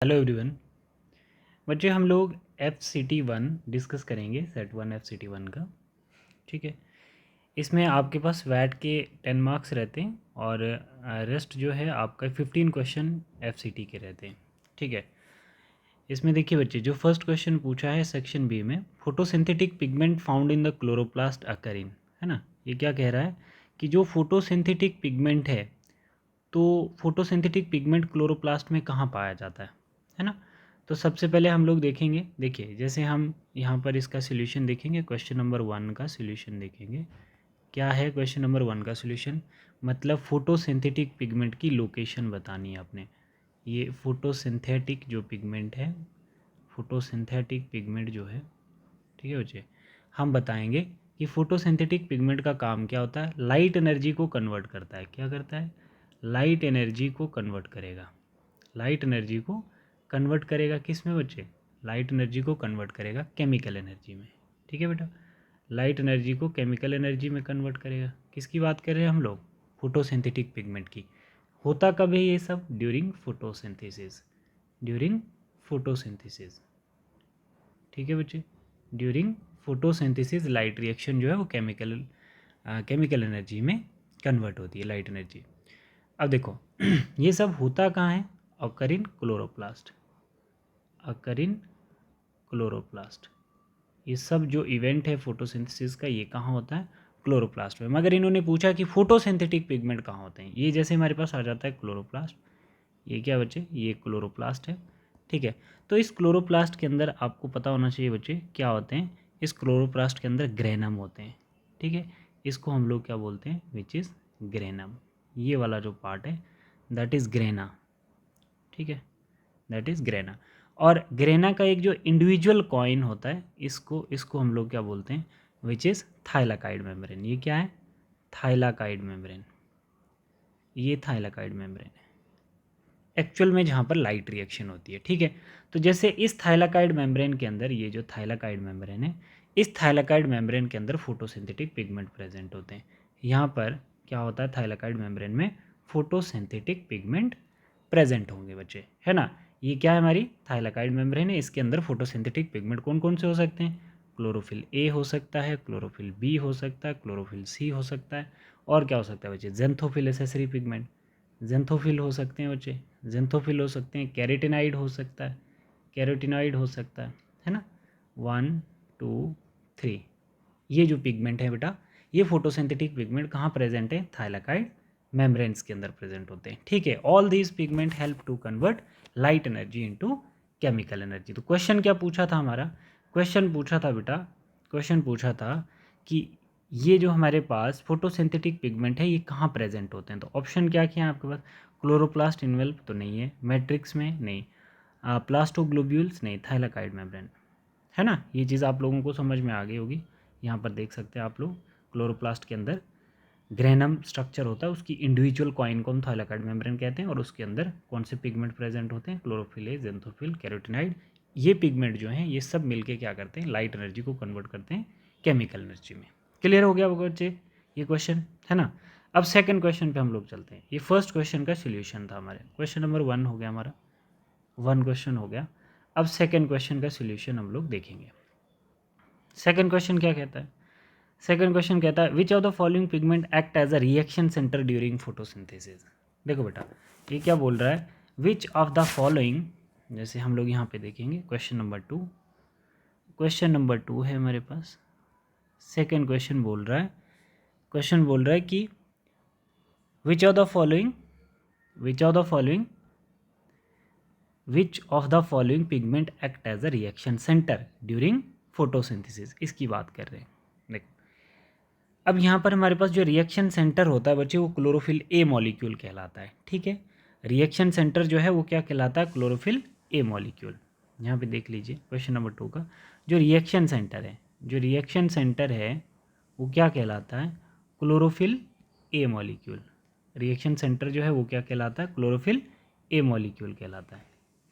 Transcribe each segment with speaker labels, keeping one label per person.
Speaker 1: Hello everyone. बच्चे हम लोग FCT1 डिस्कस करेंगे, सेट 1 FCT1 का। ठीक है, इसमें आपके पास वैट के 10 मार्क्स रहते हैं और रेस्ट जो है आपका 15 क्वेश्चन FCT के रहते हैं। ठीक है, इसमें देखिए बच्चे, जो फर्स्ट क्वेश्चन पूछा है सेक्शन बी में, photosynthetic pigment found in the chloroplast occur in, है ना। ये क्या कह रहा है कि जो फोटोसिंथेटिक पिगमेंट है, तो फोटोसिंथेटिक पिगमेंट क्लोरोप्लास्ट में कहाँ पाया जाता है ना। तो सबसे पहले हम लोग देखेंगे, देखिए जैसे हम यहाँ पर इसका सोल्यूशन देखेंगे, क्वेश्चन नंबर 1 का सोल्यूशन देखेंगे। क्या है क्वेश्चन नंबर 1 का सोल्यूशन? मतलब फोटोसिंथेटिक पिगमेंट की लोकेशन बतानी है आपने। ये फोटोसिंथेटिक जो पिगमेंट है, फोटोसिंथेटिक पिगमेंट जो है, ठीक है बच्चे, हम बताएंगे कि फोटोसिंथेटिक पिगमेंट का काम क्या होता है। लाइट एनर्जी को कन्वर्ट करता है। क्या करता है? लाइट एनर्जी को कन्वर्ट करेगा। लाइट एनर्जी को कन्वर्ट करेगा किस में बच्चे? लाइट एनर्जी को कन्वर्ट करेगा केमिकल एनर्जी में। ठीक है बेटा, लाइट एनर्जी को केमिकल एनर्जी में कन्वर्ट करेगा। किसकी बात कर रहे हैं हम लोग? फोटोसिंथेटिक पिगमेंट की। होता कब है ये सब? During photosynthesis. ड्यूरिंग फोटोसिंथेसिस, ठीक है बच्चे, ड्यूरिंग फोटोसिंथेसिस लाइट रिएक्शन जो है वो केमिकल एनर्जी में कन्वर्ट होती है, लाइट एनर्जी। अब देखो ये सब होता कहाँ है? Occur in chloroplast. Occur in chloroplast. ये सब जो इवेंट है फोटोसिंथेसिस का, ये कहाँ होता है? क्लोरोप्लास्ट में। मगर इन्होंने पूछा कि फोटोसिंथेटिक पिगमेंट कहाँ होते हैं। ये जैसे हमारे पास आ जाता है क्लोरोप्लास्ट। ये क्या बच्चे? ये क्लोरोप्लास्ट है। ठीक है, तो इस क्लोरोप्लास्ट के अंदर आपको पता होना चाहिए बच्चे क्या होते हैं। इस क्लोरोप्लास्ट के अंदर ग्रेनम होते हैं। ठीक है, इसको हम लोग क्या बोलते हैं? Which is granum. ये वाला जो पार्ट है दैट इज़ ग्रेना। ठीक है, दैट इज़ ग्रेना। और ग्रेना का एक जो इंडिविजुअल कॉइन होता है, इसको इसको हम लोग क्या बोलते हैं? Which is thylakoid membrane. ये क्या है? Thylakoid membrane. ये थाइलाकाइड मेम्ब्रेन है एक्चुअल में, जहाँ पर लाइट रिएक्शन होती है। ठीक है, तो जैसे इस थाइलाकाइड मेम्ब्रेन के अंदर, ये जो थाइलाकाइड मेम्ब्रेन है, इस थाइलाकाइड मेम्ब्रेन के अंदर फोटोसिंथेटिक पिगमेंट प्रेजेंट होते हैं। यहाँ पर क्या होता है? थाइलाकाइड मेम्ब्रेन में फोटोसिंथेटिक पिगमेंट प्रेजेंट होंगे बच्चे, है ना। ये क्या है? हमारी थाइलाकाइड मेम्ब्रेन है, इसके अंदर फोटोसिंथेटिक पिगमेंट कौन कौन से हो सकते हैं? क्लोरोफिल ए हो सकता है, क्लोरोफिल बी हो सकता है, क्लोरोफिल सी हो सकता है, और क्या हो सकता है बच्चे? Xanthophyll accessory pigment. जेंथोफिल हो सकते हैं बच्चे, जेंथोफिल हो सकते हैं, कैरेटिनाइड हो सकता है, कैरोटिनाइड हो सकता है ना। 1 2 3, ये जो पिगमेंट है बेटा, ये फोटोसिंथेटिक पिगमेंट कहाँ प्रेजेंट है? थाइलाकाइड मेम्ब्रेन्स के अंदर प्रेजेंट होते हैं। ठीक है, all these pigment help to convert light energy into chemical energy. तो क्वेश्चन क्या पूछा था हमारा? क्वेश्चन पूछा था बेटा, क्वेश्चन पूछा था कि ये जो हमारे पास फोटोसिंथेटिक पिगमेंट है, ये कहाँ प्रेजेंट होते हैं। तो ऑप्शन क्या किया आपके पास? क्लोरोप्लास्ट इन्वेल्व तो नहीं है, मैट्रिक्स में नहीं, प्लास्टोग्लोब्यूल्स नहीं, थाइलाकाइड मेम्ब्रेन, है ना। ये चीज़ आप लोगों को समझ में आ गई होगी। यहाँ पर देख सकते हैं आप लोग, क्लोरोप्लास्ट के अंदर ग्रेनम स्ट्रक्चर होता है, उसकी इंडिविजुअल कॉइन को हम थाइलाकाइड मेम्ब्रेन कहते हैं, और उसके अंदर कौन से पिगमेंट प्रेजेंट होते हैं? Chlorophyll A, xanthophyll, कैरोटिनाइड। ये पिगमेंट जो हैं, ये सब मिलके क्या करते हैं? लाइट एनर्जी को कन्वर्ट करते हैं केमिकल एनर्जी में। क्लियर हो गया बच्चे ये क्वेश्चन, है ना। अब सेकंड क्वेश्चन पे हम लोग चलते हैं। ये फर्स्ट क्वेश्चन का सोल्यूशन था हमारे, क्वेश्चन नंबर 1 हो गया हमारा, 1 क्वेश्चन हो गया। अब सेकंड क्वेश्चन का सोल्यूशन हम लोग देखेंगे। सेकंड क्वेश्चन क्या कहता है? सेकंड क्वेश्चन कहता है which of the following pigment act as a reaction centre during photosynthesis. देखो बेटा, ये क्या बोल रहा है? विच ऑफ द फॉलोइंग, जैसे हम लोग यहाँ पे देखेंगे क्वेश्चन नंबर 2, क्वेश्चन नंबर 2 है हमारे पास। सेकंड क्वेश्चन बोल रहा है, क्वेश्चन बोल रहा है कि which of the following, which of the following, which of the following pigment act as a reaction centre during photosynthesis, इसकी बात कर रहे हैं। देखो, अब यहाँ पर हमारे पास जो रिएक्शन सेंटर होता है बच्चे, वो क्लोरोफिल ए मॉलिक्यूल कहलाता है। ठीक है, रिएक्शन सेंटर जो है वो क्या कहलाता है? Chlorophyll A molecule. यहाँ पे देख लीजिए क्वेश्चन नंबर 2 का, जो रिएक्शन सेंटर है, जो रिएक्शन सेंटर है वो क्या कहलाता है? Chlorophyll A molecule. Reaction centre जो है वो क्या कहलाता है? क्लोरोफिल ए मॉलिक्यूल कहलाता है।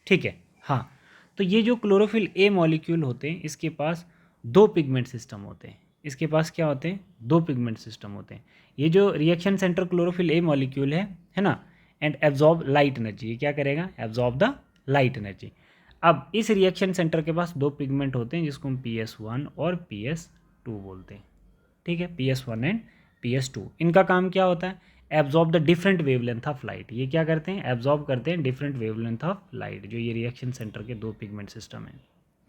Speaker 1: ठीक है, हाँ। तो ये जो क्लोरोफिल ए मॉलिक्यूल होते हैं, इसके पास 2 पिगमेंट सिस्टम होते हैं। इसके पास क्या होते हैं? 2 पिगमेंट सिस्टम होते हैं। ये जो reaction centre chlorophyll A molecule है ना, एंड एब्जॉर्ब लाइट एनर्जी। ये क्या करेगा? Absorb the light energy. अब इस रिएक्शन सेंटर के पास दो पिगमेंट होते हैं जिसको हम PS1 और PS2 बोलते हैं, ठीक है, PS1 एंड PS2। इनका काम क्या होता है, absorb the different wavelength of light. ये क्या करते हैं, एब्जॉर्ब करते हैं डिफरेंट वेवलेंथ ऑफ लाइट, जो ये रिएक्शन सेंटर के दो पिगमेंट सिस्टम है,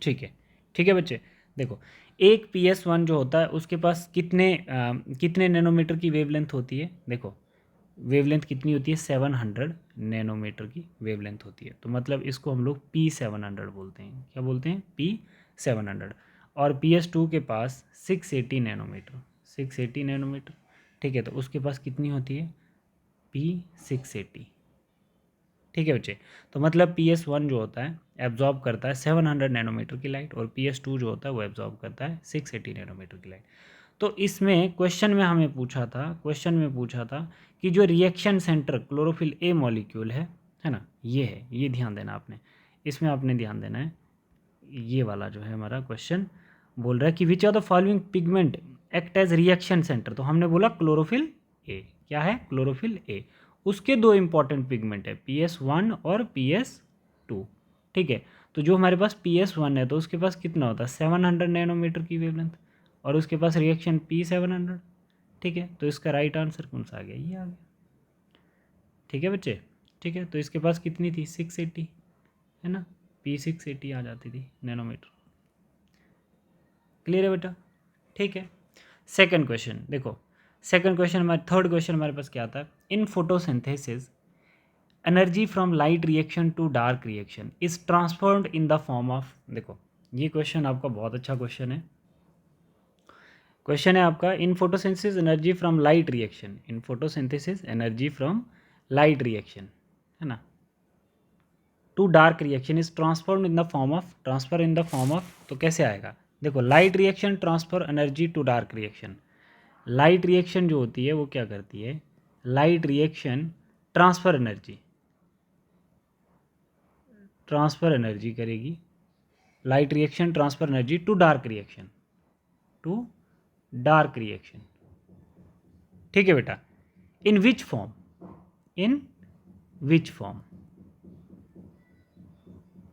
Speaker 1: ठीक है। ठीक है बच्चे, देखो एक PS1 जो होता है उसके पास कितने नैनोमीटर की वेवलेंथ होती है, देखो वेवलेंथ कितनी होती है, 700 नैनोमीटर की वेवलेंथ होती है। तो मतलब इसको हम लोग P700 बोलते हैं, क्या बोलते हैं, P700। और PS2 के पास 680 नैनोमीटर, 680 नैनोमीटर, ठीक है। तो उसके पास कितनी होती है, P680, ठीक है बच्चे। तो मतलब PS1 जो होता है एब्जॉर्ब करता है 700 नैनोमीटर की लाइट, और PS2 जो होता है वो एब्जॉर्ब करता है 680 नैनोमीटर की लाइट। तो इसमें क्वेश्चन में हमें पूछा था, क्वेश्चन में पूछा था कि जो reaction centre chlorophyll A molecule है ना, ये है, ये ध्यान देना आपने, इसमें आपने ध्यान देना है। ये वाला जो है हमारा क्वेश्चन बोल रहा है कि which are the following pigment act as reaction centre. तो हमने बोला क्लोरोफिल ए, क्या है, क्लोरोफिल ए। उसके दो इंपॉर्टेंट पिगमेंट है PS1 और PS2, ठीक है। तो जो हमारे पास PS1 है तो उसके पास कितना होता है, 700 नैनोमीटर की वेवलेंथ, और उसके पास रिएक्शन P700, ठीक है। तो इसका राइट आंसर कौन सा आ गया, ये आ गया, ठीक है बच्चे। ठीक है, तो इसके पास कितनी थी, 680, है ना, P680 आ जाती थी नैनोमीटर। क्लियर है बेटा, ठीक है। सेकंड क्वेश्चन देखो, सेकंड क्वेश्चन हमारे, थर्ड क्वेश्चन हमारे पास क्या आता है, in photosynthesis energy from light reaction to dark reaction is transformed in the form of, देखो ये क्वेश्चन आपका बहुत अच्छा क्वेश्चन है। क्वेश्चन है आपका, in photosynthesis energy from light reaction, in photosynthesis energy from light reaction, है ना, to dark reaction is transform in the form of, transfer in the form of, तो कैसे आएगा, देखो light reaction transfer energy to dark reaction. Light reaction जो होती है वो क्या करती है, light reaction transfer energy, transfer energy करेगी, light reaction transfer energy to dark reaction, to dark reaction, ठीक है बेटा। इन which form, in which form,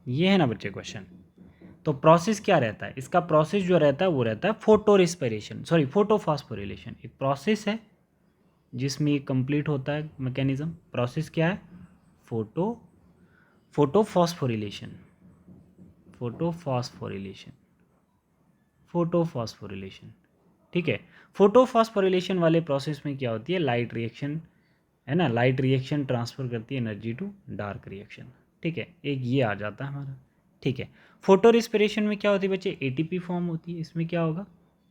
Speaker 1: ये है ना बच्चे क्वेश्चन। तो प्रोसेस क्या रहता है, इसका प्रोसेस जो रहता है वो रहता है फोटो रिस्पिरेशन, सॉरी फोटोफॉस्फोरिलेशन, एक प्रोसेस है जिसमें ये कंप्लीट होता है मैकेनिज्म। प्रोसेस क्या है, फोटो फोटोफॉस्फोरिलेशन, फोटोफॉस्फोरिलेशन, फोटोफॉस्फोरिलेशन, ठीक है। फोटोफॉस्फोरिलेशन वाले प्रोसेस में क्या होती है, लाइट रिएक्शन, है ना, लाइट रिएक्शन ट्रांसफर करती है एनर्जी टू डार्क रिएक्शन, ठीक है। एक ये आ जाता है हमारा, ठीक है। फोटो रिस्पिरेशन में क्या होती है बच्चे, ATP फॉर्म होती है, इसमें क्या होगा,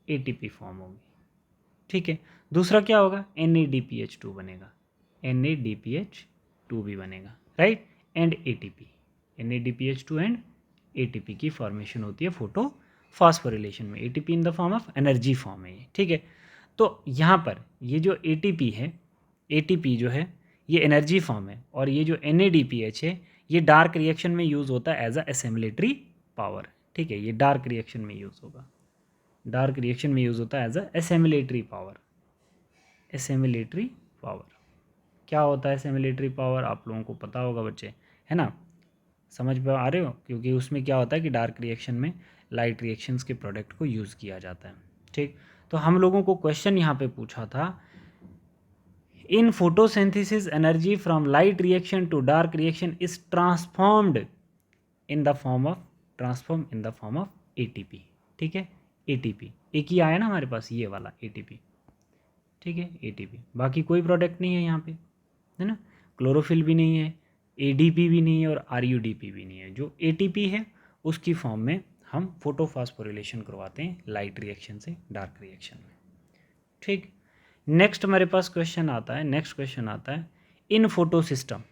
Speaker 1: ATP फॉर्म होगी, ठीक है। दूसरा क्या होगा, NADPH2 बनेगा, NADPH2 भी बनेगा, right, and ATP, NADPH2 and ATP की फॉर्मेशन होती है फोटो फॉस्फोरिलेशन में। ATP in the form of energy form है ये, ठीक है। तो यहाँ पर ये जो ATP है, ATP जो है ये एनर्जी फॉर्म है, और ये जो NADPH है ये डार्क रिएक्शन में यूज़ होता है एज अ एसेम्बलेटरी पावर, ठीक है। ये डार्क रिएक्शन में यूज़ होगा, डार्क रिएक्शन में यूज़ होता है एज अ एसेम्बलेटरी पावर। एसेम्बलेटरी पावर क्या होता है, एसेम्बलेटरी पावर आप लोगों को पता होगा बच्चे, है ना, समझ में आ रहे हो, क्योंकि उसमें क्या होता है कि डार्क रिएक्शन में लाइट रिएक्शंस के प्रोडक्ट को यूज़ किया जाता है, ठीक। तो हम लोगों को क्वेश्चन यहाँ पे पूछा था, in photosynthesis energy from light reaction to dark reaction is transformed in the form of, transform in the form of ATP, ठीक है। ATP एक ही आया ना हमारे पास, ये वाला ATP, ठीक है, ATP, बाकी कोई प्रोडक्ट नहीं है यहाँ पे, है ना, क्लोरोफिल भी नहीं है, ADP भी नहीं है, और RUDP भी नहीं है। जो ATP है उसकी फॉर्म में हम फोटोफॉस्फोरिलेशन करवाते हैं लाइट रिएक्शन से डार्क रिएक्शन में, ठीक। नेक्स्ट हमारे पास क्वेश्चन आता है, नेक्स्ट क्वेश्चन आता है इन फोटो सिस्टम,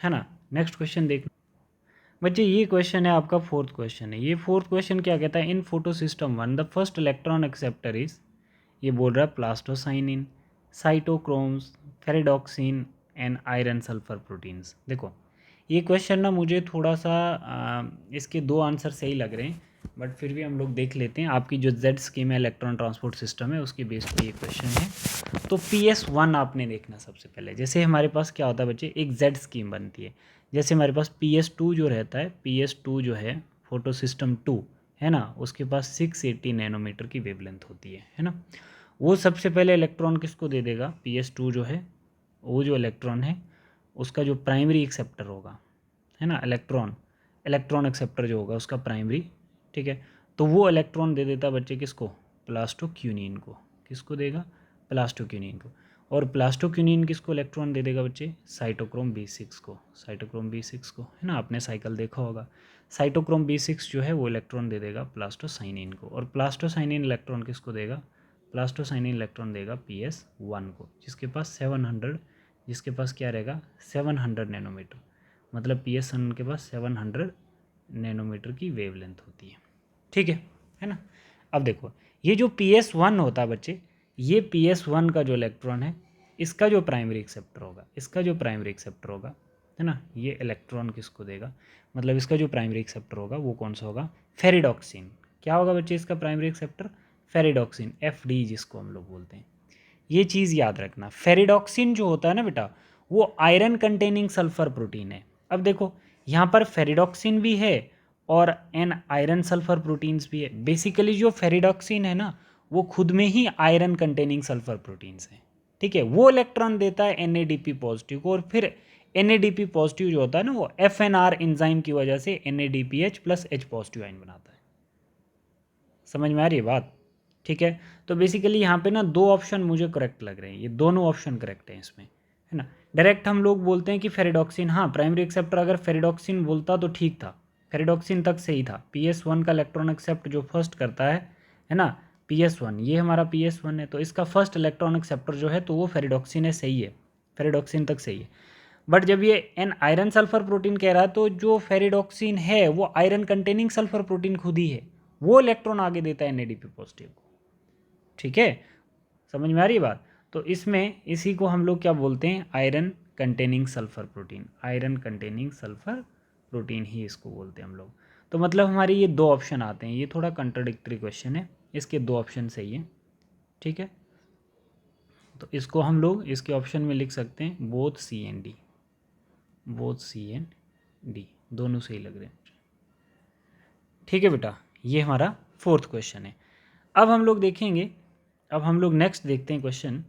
Speaker 1: है ना। नेक्स्ट क्वेश्चन देख बच्चे, ये क्वेश्चन है आपका फोर्थ क्वेश्चन है। ये फोर्थ क्वेश्चन क्या कहता है, in photosystem 1 the first electron acceptor is, ये बोल रहा है plastocyanin, cytochromes, ferredoxin and iron sulphur proteins. देखो ये क्वेश्चन ना मुझे थोड़ा सा इसके दो आंसर सही लग रहे हैं, बट फिर भी हम लोग देख लेते हैं। आपकी जो जेड स्कीम है इलेक्ट्रॉन ट्रांसपोर्ट सिस्टम है उसकी बेस पे ये क्वेश्चन है। तो PS1 आपने देखना सबसे पहले। जैसे हमारे पास क्या होता है बच्चे, एक जेड स्कीम बनती है। जैसे हमारे पास PS2 जो रहता है, PS2 जो है फोटो सिस्टम 2 है ना, उसके पास 680 नैनोमीटर की वेवलेंथ होती है ना। वो सबसे पहले इलेक्ट्रॉन किसको दे देगा, PS2 जो है, वो जो इलेक्ट्रॉन है उसका जो प्राइमरी एक्सेप्टर होगा, है ना, इलेक्ट्रॉन एक्सेप्टर जो होगा उसका प्राइमरी, ठीक है, तो वो इलेक्ट्रॉन दे देता बच्चे किसको, प्लास्टोक्यूनिन को। किसको देगा, प्लास्टोक्यूनिन को। और प्लास्टोक्यूनिन किसको इलेक्ट्रॉन दे देगा बच्चे, साइटोक्रोम B6 को। साइटोक्रोम B6 को, है ना, आपने साइकिल देखा होगा। साइटोक्रोम B6 जो है वो इलेक्ट्रॉन दे देगा प्लास्टोसाइनिन को। और प्लास्टोसाइनिन इलेक्ट्रॉन किसको देगा, प्लास्टोसाइनिन इलेक्ट्रॉन देगा PS1 को, जिसके पास क्या रहेगा 700 नैनोमीटर। मतलब PS1 के पास 700 नैनोमीटर की वेवलेंथ होती है, ठीक है ना। अब देखो ये जो PS1 होता है बच्चे, ये PS1 का जो इलेक्ट्रॉन है इसका जो प्राइमरी एक्सेप्टर होगा, है ना, ये इलेक्ट्रॉन किसको देगा, मतलब इसका जो प्राइमरी एक्सेप्टर होगा वो कौन सा होगा, फेरिडॉक्सिन। क्या होगा बच्चे इसका प्राइमरी एक्सेप्टर, फेरिडॉक्सिन, FD जिसको हम लोग बोलते हैं। ये चीज़ याद रखना, फेरिडॉक्सिन जो होता है ना बेटा, वो आयरन कंटेनिंग सल्फर प्रोटीन है। अब देखो यहाँ पर फेरिडॉक्सिन भी है और एन आयरन सल्फर प्रोटीन्स भी है। बेसिकली जो फेरिडॉक्सिन है ना वो खुद में ही आयरन कंटेनिंग सल्फर प्रोटीन्स है, ठीक है। वो इलेक्ट्रॉन देता है NADP पॉजिटिव को, और फिर NADP पॉजिटिव जो होता है ना वो FNR एंजाइम की वजह से NADPH plus H positive ion बनाता है। समझ में आ रही है बात, ठीक है। तो बेसिकली यहाँ पे ना दो ऑप्शन मुझे करेक्ट लग रहे हैं, ये दोनों ऑप्शन करेक्ट हैं इसमें, है ना। डायरेक्ट हम लोग बोलते हैं कि फेरिडॉक्सिन, हाँ प्राइमरी एक्सेप्टर अगर फेरिडॉक्सिन बोलता तो ठीक था, फेरिडॉक्सिन तक सही था। PS1 का इलेक्ट्रॉन एक्सेप्ट जो फर्स्ट करता है ना, PS1, ये हमारा PS1 है, तो इसका फर्स्ट इलेक्ट्रॉन एक्सेप्टर जो है तो वो फेरिडॉक्सिन है, सही है, फेरिडॉक्सिन तक सही है। बट जब ये एन आयरन सल्फर प्रोटीन कह रहा है तो जो फेरिडॉक्सिन है वो आयरन कंटेनिंग सल्फर प्रोटीन खुद ही है, वो इलेक्ट्रॉन आगे देता है NADP पॉजिटिव को, ठीक है। समझ में आ रही है बात। तो इसमें इसी को हम लोग क्या बोलते हैं, iron containing sulphur protein, iron containing sulphur protein ही इसको बोलते हैं हम लोग। तो मतलब हमारे ये दो ऑप्शन आते हैं, ये थोड़ा कंट्राडिक्टरी क्वेश्चन है, इसके दो ऑप्शन सही है, ठीक है। तो इसको हम लोग इसके ऑप्शन में लिख सकते हैं बोथ C एंड D, दोनों सही लग रहे हैं, ठीक है बेटा। ये हमारा फोर्थ क्वेश्चन है। अब हम लोग देखेंगे, अब हम लोग नेक्स्ट देखते हैं क्वेश्चन।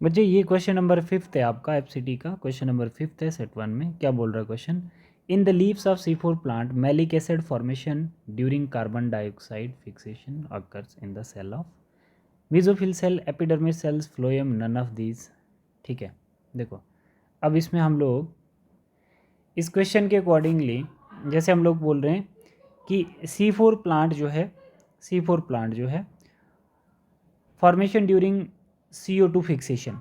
Speaker 1: बच्चे ये क्वेश्चन नंबर 5 है आपका FCT का, क्वेश्चन नंबर 5 है सेट 1 में। क्या बोल रहा है question, in the leaves of C4 plant malic acid formation during carbon dioxide fixation occurs in the cell of mesophyll cell, epidermis cells, phloem, none of these, ठीक है। देखो अब इसमें हम लोग इस क्वेश्चन के अकॉर्डिंगली जैसे हम लोग बोल रहे हैं कि C4 प्लांट जो है फॉर्मेशन ड्यूरिंग CO2 फिक्सेशन,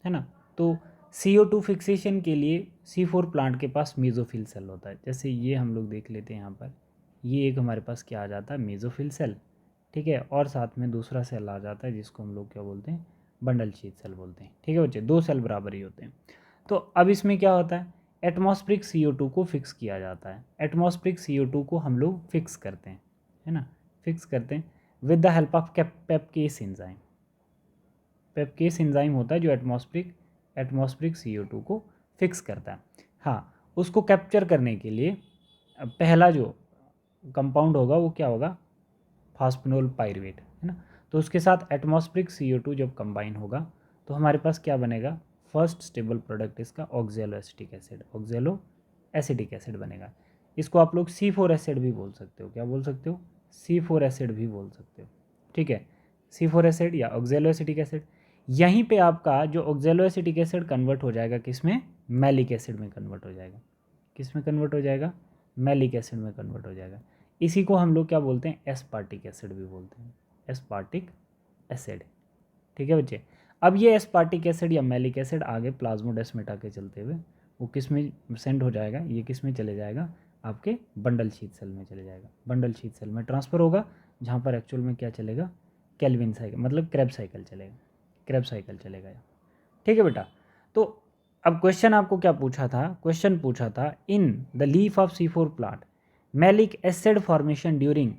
Speaker 1: है ना। तो CO2 फिक्सेशन के लिए C4 प्लांट के पास मेसोफिल सेल होता है। जैसे ये हम लोग देख लेते हैं यहाँ पर, ये एक हमारे पास क्या आ जाता है, मेसोफिल सेल, ठीक है। और साथ में दूसरा सेल आ जाता है जिसको हम लोग क्या बोलते हैं, बंडल शीथ सेल बोलते हैं, ठीक है बच्चे। दो सेल बराबर ही होते हैं। तो अब इसमें क्या होता है, एटमॉस्फेरिक CO2 को फिक्स किया जाता है। एटमॉस्फेरिक CO2 को हम लोग फिक्स करते हैं, है ना, फिक्स करते हैं with the help of PEPcase enzyme. PEPcase enzyme होता है जो एटमॉस्फेरिक CO2 को फिक्स करता है। हाँ, उसको कैप्चर करने के लिए पहला जो कंपाउंड होगा वो क्या होगा, फास्फेनोल पाइरुवेट, है ना। तो उसके साथ एटमॉस्फेरिक CO2 जब कंबाइन होगा तो हमारे पास क्या बनेगा, फर्स्ट स्टेबल प्रोडक्ट इसका ऑक्जेलो एसिटिक एसिड बनेगा। इसको आप लोग C4 एसिड भी बोल सकते हो। क्या बोल सकते हो, C4 एसिड भी बोल सकते हो, ठीक है। C4 एसिड या ऑक्जेलो एसिटिक एसिड। यहीं पे आपका जो ऑक्जेलो एसिटिक एसिड कन्वर्ट हो जाएगा किसमें, मैलिक एसिड में कन्वर्ट हो जाएगा। किस में कन्वर्ट हो जाएगा, मैलिक एसिड में कन्वर्ट हो जाएगा। इसी को हम लोग क्या बोलते हैं, एस्पार्टिक एसिड भी बोलते हैं, एस्पार्टिक एसिड, ठीक है बच्चे। अब ये एस्पार्टिक एसिड या मैलिक एसिड आगे प्लाज्मोडेस्माटा के चलते हुए वो किस में सेंड हो जाएगा, ये किस में चले जाएगा, आपके बंडल शीथ सेल में चले जाएगा। बंडल शीथ सेल में ट्रांसफ़र होगा जहाँ पर एक्चुअल में क्या चलेगा, केल्विन साइकिल, मतलब क्रैब साइकिल चलेगा, ठीक है बेटा। तो अब क्वेश्चन आपको क्या पूछा था, क्वेश्चन पूछा था in the leaf of C4 plant malic acid formation during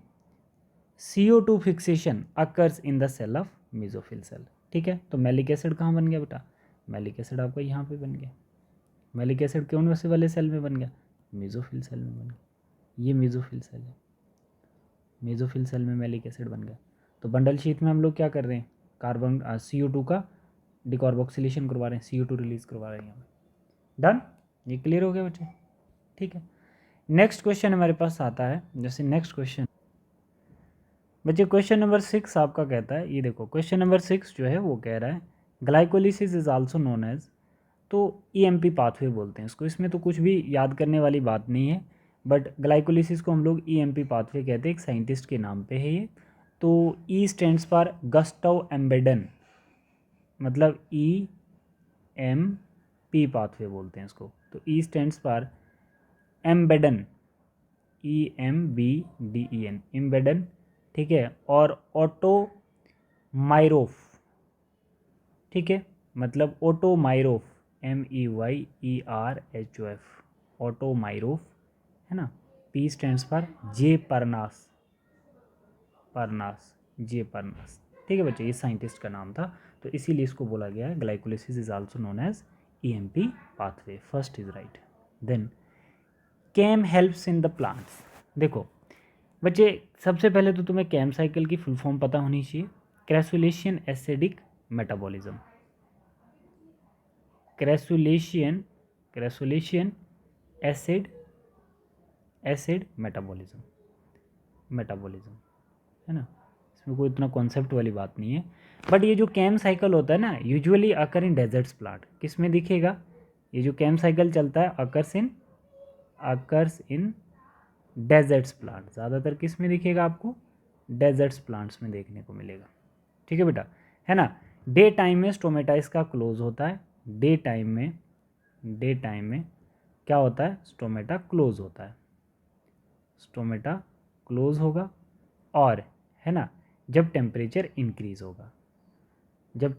Speaker 1: CO2 fixation occurs in the cell of mesophyll cell. ठीक है, तो मैलिक एसिड कहाँ बन गया बेटा? मैलिक एसिड आपका यहाँ पे बन गया। मैलिक एसिड कौन से वाले सेल में बन गया? मेसोफिल सेल में बन गया। ये मेसोफिल सेल है, मेसोफिल सेल में मैलिक एसिड बन गया। तो बंडल शीट में हम लोग क्या कर रहे हैं? कार्बन CO2 का डिकार्बोक्सिलेशन करवा रहे हैं, CO2 रिलीज करवा रहे हैं यहाँ पे। डन, ये क्लियर हो गया बच्चे? ठीक है, नेक्स्ट क्वेश्चन हमारे पास आता है। जैसे नेक्स्ट क्वेश्चन बच्चे, क्वेश्चन नंबर 6 आपका कहता है, ये देखो क्वेश्चन नंबर 6 जो है वो कह रहा है glycolysis is also known as, तो EMP पाथवे बोलते हैं इसको। इसमें तो कुछ भी याद करने वाली बात नहीं है, बट ग्लाइकोलिसिस को हम लोग EMP पाथवे कहते हैं, एक साइंटिस्ट के नाम पे है ये। तो E स्टैंड्स फॉर गस्टव एम्बेडन, मतलब EMP पाथवे बोलते हैं इसको। तो E स्टैंड्स फॉर एम्बेडन, EMBDEN, एम्बेडन। ठीक है, और ऑटो माइरोफ, ठीक है, मतलब ऑटो माइरोफ, MEYERHOF, ऑटो माइरोफ है ना। P स्टैंड्स फॉर जे परनास, परनास, जे परनास। ठीक है बच्चे, ये साइंटिस्ट का नाम था, तो इसीलिए इसको बोला गया है glycolysis is also known as EMP pathway. First is right. Then CAM helps in the plants. देखो बच्चे, सबसे पहले तो तुम्हें कैम साइकिल की फुल फॉर्म पता होनी चाहिए। Crassulation acidic metabolism, crassulation acid metabolism, metabolism है ना। इसमें कोई इतना कॉन्सेप्ट वाली बात नहीं है, बट ये जो कैम साइकिल होता है ना, यूजुअली अकर इन डेजर्ट्स प्लांट। किस में दिखेगा ये जो कैम साइकिल चलता है? Occurs in desserts plant. ज़्यादातर किस में दिखेगा आपको? डेजर्ट्स प्लांट्स में देखने को मिलेगा। ठीक है बेटा, है ना। डे टाइम में स्टोमेटा इसका क्लोज होता है, डे टाइम में क्या होता है? स्टोमेटा क्लोज होता है, स्टोमेटा क्लोज होगा। और है ना, जब टेम्परेचर इंक्रीज होगा, जब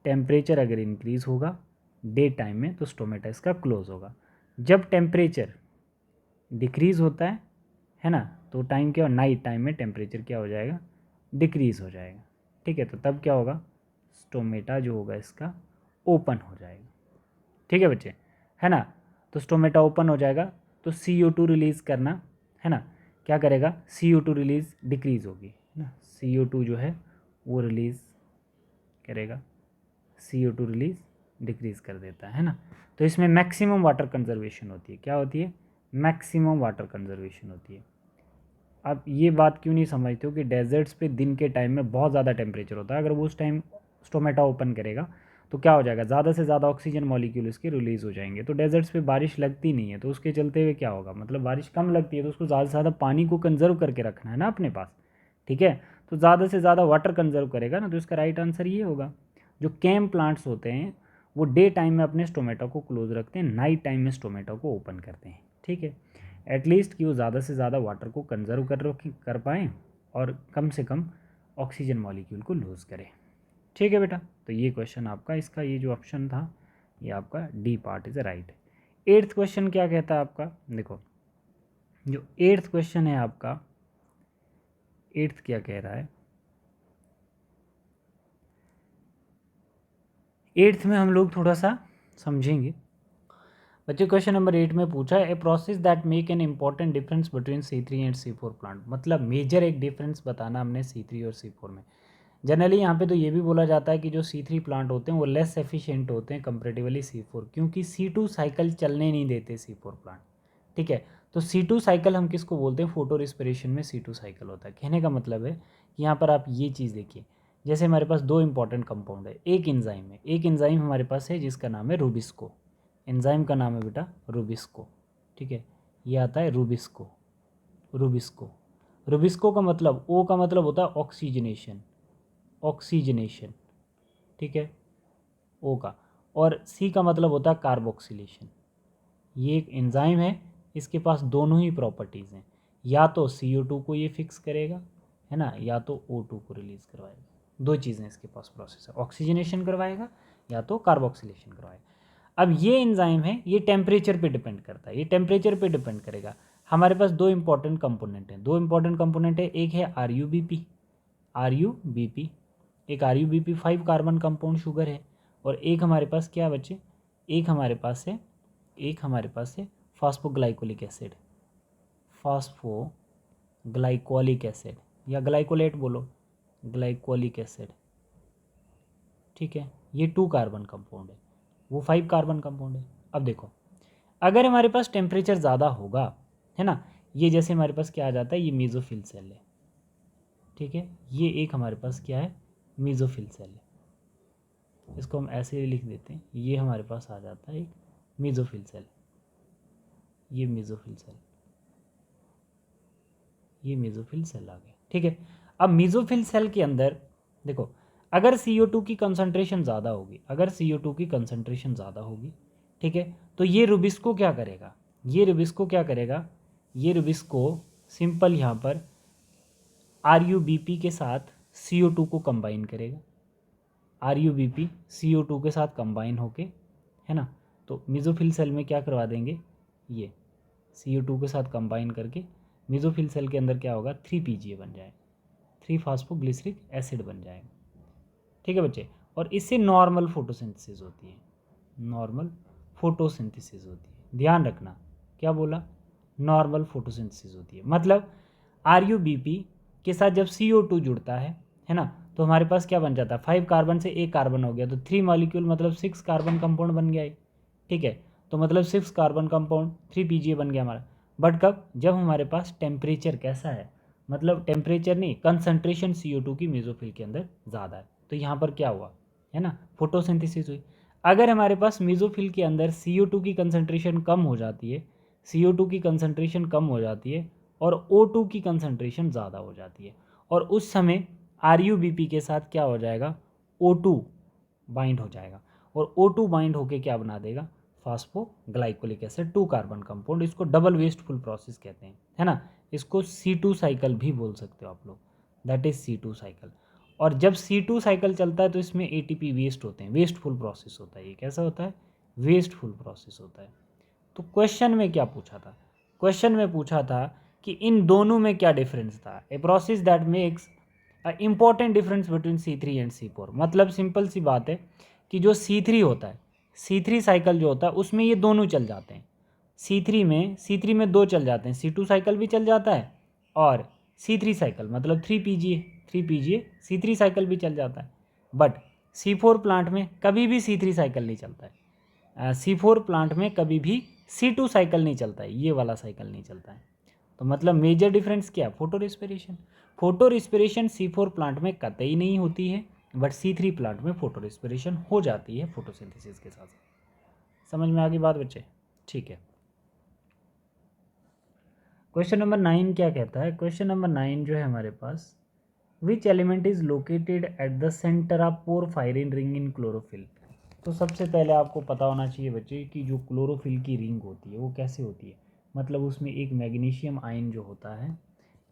Speaker 1: टेम्परेचर अगर इंक्रीज होगा डे टाइम में, तो स्टोमेटा इसका क्लोज होगा। जब टेम्परेचर डिक्रीज होता है ना, तो टाइम क्या, नाइट टाइम में टेम्परेचर क्या हो जाएगा? डिक्रीज हो जाएगा। ठीक है, तो तब क्या होगा? स्टोमेटा जो होगा इसका ओपन हो जाएगा। ठीक है बच्चे, है ना। तो स्टोमेटा ओपन हो जाएगा, तो CO2 रिलीज़ करना, है ना, क्या करेगा? CO2 रिलीज़ डिक्रीज़ होगी, है ना। CO2 जो है वो रिलीज़ करेगा, CO2 रिलीज़ डिक्रीज़ कर देता है ना। तो इसमें मैक्सिमम वाटर कंजर्वेशन होती है। क्या होती है? मैक्सिमम वाटर कंजर्वेशन होती है। आप ये बात क्यों नहीं समझते हो कि डेजर्ट्स पे दिन के टाइम में बहुत ज़्यादा टेम्परेचर होता है, अगर वो उस टाइम स्टोमेटा ओपन करेगा तो क्या हो जाएगा? ज़्यादा से ज़्यादा ऑक्सीजन मॉलिक्यूल इसके रिलीज़ हो जाएंगे। तो डेजर्ट्स पे बारिश लगती नहीं है, तो उसके चलते हुए क्या होगा? मतलब बारिश कम लगती है, तो उसको ज़्यादा से ज़्यादा पानी को कंजर्व करके रखना है ना अपने पास। ठीक है, तो ज़्यादा से ज़्यादा वाटर कंजर्व करेगा ना, तो इसका राइट आंसर ये होगा। जो कैम प्लांट्स होते हैं वो डे टाइम में अपने स्टोमेटो को क्लोज रखते हैं, नाइट टाइम में स्टोमेटो को ओपन करते हैं। ठीक है, एटलीस्ट कि वो ज़्यादा से ज़्यादा वाटर को कंजर्व कर पाएँ और कम से कम ऑक्सीजन मॉलिक्यूल को लूज़ करें। ठीक है बेटा, तो ये क्वेश्चन आपका, इसका ये जो ऑप्शन था ये आपका D part is right. 8th question क्या कहता है आपका? देखो जो 8th क्वेश्चन है आपका, 8th क्या कह रहा है? 8th में हम लोग थोड़ा सा समझेंगे बच्चे। क्वेश्चन नंबर 8 में पूछा है a process that make an important difference between C3 and C4 plant. मतलब मेजर एक डिफरेंस बताना हमने C3 और C4 में। जनरली यहाँ पे तो ये भी बोला जाता है कि जो C3 प्लांट होते हैं वो लेस एफिशिएंट होते हैं कंपेरेटिवली C4, क्योंकि C2 साइकिल चलने नहीं देते C4 प्लांट। ठीक है, तो C2 साइकिल हम किसको बोलते हैं? फोटो रिस्पिरेशन में C2 साइकिल होता है। कहने का मतलब है कि यहाँ पर आप ये चीज़ देखिए, जैसे हमारे पास दो इंपॉर्टेंट कंपाउंड है, एक एंजाइम है, एक एंजाइम हमारे पास है जिसका नाम है रूबिस्को। एंजाइम का नाम है बेटा रूबिस्को। ठीक है, ये आता है रूबिस्को, रूबिस्को। रूबिस्को का मतलब, ओ का मतलब होता है ऑक्सीजनेशन, ऑक्सीजनेशन। ठीक है, ओ का, और सी का मतलब होता है कार्बोक्सिलेशन। ये एक एंजाइम है, इसके पास दोनों ही प्रॉपर्टीज़ हैं, या तो CO2 को ये फिक्स करेगा, है ना, या तो O2 को रिलीज़ करवाएगा। दो चीज़ें इसके पास प्रोसेस है, ऑक्सीजनेशन करवाएगा या तो कार्बोक्सिलेशन करवाएगा। अब ये एंजाइम है, ये टेम्परेचर पे डिपेंड करता है, ये टेम्परेचर पे डिपेंड करेगा। हमारे पास दो इंपॉर्टेंट कंपोनेंट हैं, दो इंपॉर्टेंट कंपोनेंट है, एक है आर यू बी पी, एक R U B P 5 carbon compound sugar है, और एक हमारे पास क्या बच्चे, एक हमारे पास है फास्फोग्लाइकोलिक एसिड, फास्फोग्लाइकोलिक एसिड या ग्लाइकोलेट बोलो, ग्लाइकोलिक एसिड। ठीक है, ये 2 कार्बन कंपाउंड है, वो 5 कार्बन कंपाउंड है। अब देखो, अगर हमारे पास टेम्परेचर ज़्यादा होगा, है ना, ये जैसे हमारे पास क्या आ जाता है, ये मेसोफिल सेल है। ठीक है, ये एक हमारे पास क्या है, मेसोफिल सेल है, इसको हम ऐसे लिख देते हैं, ये हमारे पास आ जाता है एक मेसोफिल सेल, ये मेसोफिल सेल, ये मेसोफिल सेल आ गया। ठीक है, अब मेसोफिल सेल के अंदर देखो, अगर CO2 की कंसंट्रेशन ज़्यादा होगी, अगर CO2 की कंसंट्रेशन ज़्यादा होगी, ठीक है, तो ये रुबिस्को क्या करेगा, ये रुबिस्को क्या करेगा, ये रुबिस्को सिंपल यहाँ पर RuBP के साथ CO2 को कंबाइन करेगा, RuBP CO2 के साथ कंबाइन होके, है ना, तो मेसोफिल सेल में क्या करवा देंगे, ये CO2 के साथ कंबाइन करके मेसोफिल सेल के अंदर क्या होगा, 3PGA बन जाएगा, 3 फास्फोग्लिसरिक एसिड बन जाएगा। ठीक है बच्चे, और इससे नॉर्मल फोटोसिंथेसिस होती है, नॉर्मल फोटोसिंथेसिस होती है, ध्यान रखना क्या बोला, नॉर्मल फोटोसिंथेसिस होती है। मतलब RuBP के साथ जब CO2 जुड़ता है ना, तो हमारे पास क्या बन जाता है, 5 कार्बन से एक कार्बन हो गया, तो 3 मॉलिक्यूल मतलब 6 कार्बन कंपाउंड बन गया है। ठीक है, तो मतलब 6 कार्बन कंपाउंड 3PGA बन गया हमारा। बट कब, जब हमारे पास टेम्परेचर कैसा है, मतलब टेम्परेचर नहीं, कंसंट्रेशन CO2 की मेसोफिल के अंदर ज़्यादा है, तो यहाँ पर क्या हुआ, है ना, फोटोसिंथेसिस हुई। अगर हमारे पास मेसोफिल के अंदर CO2 की कंसंट्रेशन कम हो जाती है, CO2 की कंसंट्रेशन कम हो जाती है और O2 की कंसंट्रेशन ज़्यादा हो जाती है, और उस समय RuBP के साथ क्या हो जाएगा, O2 बाइंड हो जाएगा, और O2 बाइंड होके क्या बना देगा, फास्फोग्लाइकोलिक एसिड 2 कार्बन कंपाउंड। इसको डबल वेस्टफुल प्रोसेस कहते हैं, है ना, इसको C2 साइकिल भी बोल सकते हो आप लोग, दैट इज C2 साइकिल। और जब C2 साइकिल चलता है तो इसमें ATP वेस्ट होते हैं, वेस्टफुल प्रोसेस होता है, ये कैसा होता है, वेस्टफुल प्रोसेस होता है। तो क्वेश्चन में क्या पूछा था, क्वेश्चन में पूछा था कि इन दोनों में क्या डिफरेंस था, a process that makes important difference between C3 and C4। मतलब सिंपल सी बात है कि जो C3 होता है, C3 साइकिल जो होता है उसमें ये दोनों चल जाते हैं, C3 में दो चल जाते हैं, C2 साइकिल भी चल जाता है और C3 साइकिल मतलब 3PGA C3 साइकिल भी चल जाता है। बट C4 प्लांट में कभी भी C3 साइकिल नहीं चलता है, C4 प्लांट में कभी भी C2 साइकिल नहीं चलता है, ये वाला साइकिल नहीं चलता है। तो मतलब मेजर डिफरेंस क्या, photo respiration. Photo respiration C4 plant में कतई नहीं होती है, बट C3 प्लांट में फोटो रिस्पिरेशन हो जाती है फोटोसिंथेसिस के साथ। समझ में आ गई बात बच्चे, ठीक है। क्वेश्चन नंबर 9 क्या कहता है, क्वेश्चन नंबर 9 जो है हमारे पास, which element is located at the centre of porphyrin ring in chlorophyll. तो सबसे पहले आपको पता होना चाहिए बच्चे कि जो क्लोरोफिल की रिंग होती है वो कैसे होती है, मतलब उसमें एक मैग्नीशियम आयन जो होता है,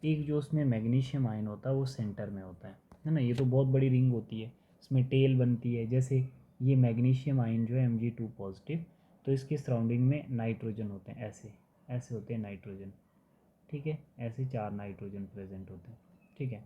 Speaker 1: एक जो उसमें मैग्नीशियम आयन होता है वो सेंटर में होता है ना। ये तो बहुत बड़ी रिंग होती है, इसमें टेल बनती है, जैसे ये मैग्नीशियम आयन जो है Mg2 पॉजिटिव, तो इसके सराउंडिंग में नाइट्रोजन होते हैं, ऐसे ऐसे होते हैं नाइट्रोजन। ठीक है, ऐसे 4 नाइट्रोजन प्रेजेंट होते हैं। ठीक है,